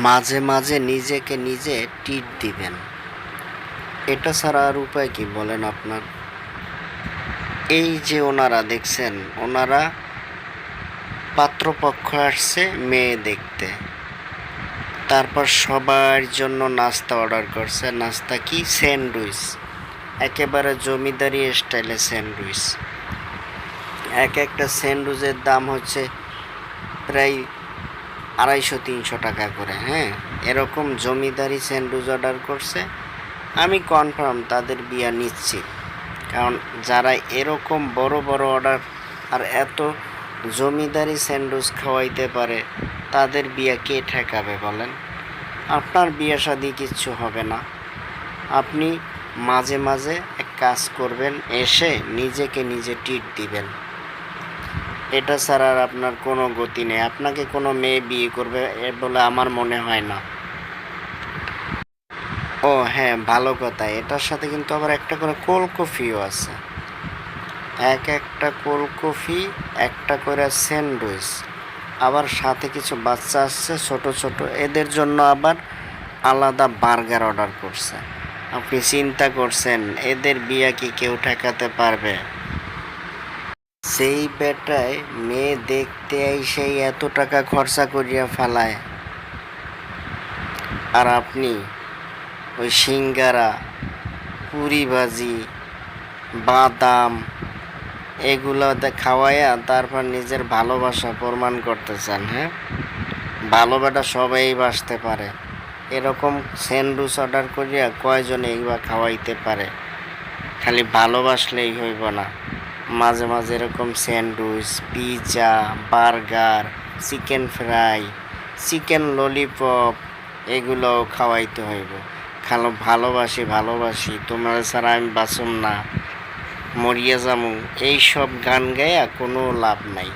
মাঝে মাঝে নিজেকে নিজে ট্রিট দিবেন। এটা ছাড়া আর উপায় কি বলেন আপনার? এই যে ওনারা দেখছেন, ওনারা পাত্রপক্ষ আসছে মেয়ে দেখতে, তারপর সবার জন্য নাস্তা অর্ডার করছে। নাস্তা কি? স্যান্ডউইচ, একেবারে জমিদারি স্টাইলে স্যান্ডউইচ। একটা স্যান্ডউইচের দাম হচ্ছে প্রায় 250-300 টাকা করে। হ্যাঁ, এরকম জমিদারি স্যান্ডউইচ অর্ডার করছে। আমি কনফার্ম তাদের বিয়া নিশ্চিত, কারণ যারা এরকম বড় বড় অর্ডার আর এত জমিদারি স্যান্ডউইচ খাওয়াইতে পারে, তাদের বিয়া কে ঠেকাবে বলেন? আপনার বিয়ে শাদী কিচ্ছু হবে না। আপনি মাঝে মাঝে এক কাজ করবেন, এসে নিজেকে নিজে ট্রিট দিবেন। এটা ছাড়া আর আপনার কোনো গতি নেই। আপনাকে কোনো মেয়ে বিয়ে করবে এ বলে আমার মনে হয় না। ও হ্যাঁ, ভালো কথা, এটার সাথে কিন্তু আবার একটা করে কোল্ড কফিও আছে। একটা কোল্ড কফি, একটা করে স্যান্ডউইচ, আবার সাথে কিছু বাচ্চা আসছে ছোট ছোট, এদের জন্য আবার আলাদা বার্গার অর্ডার করছে। আপনি চিন্তা করছেন এদের বিয়া কি কেউ ঠেকাতে পারবে? সেই বেটায় মেয়ে দেখতে সেই এত টাকা খরচা করিয়া ফেলায়, আর আপনি ওই সিঙ্গারা, পুরি ভাজি, বাদাম এগুলো খাওয়াইয়া তারপর নিজের ভালোবাসা প্রমাণ করতে চান। হ্যাঁ, ভালো বেটা সবাই বাসতে পারে। এরকম স্যান্ডউইচ অর্ডার করিয়া কয়জনে এইবার খাওয়াইতে পারে? খালি ভালোবাসলেই হইব না, মাঝে মাঝে এরকম sandwich, pizza, burger, chicken fry, chicken lollipop এগুলোও খাওয়াইতে হইব। খালো ভালোবাসি ভালোবাসি তোমার ছাড়া আমি বাঁচুম না, মরিয়া যামু, এইসব গান গায়া কোনো লাভ নাই।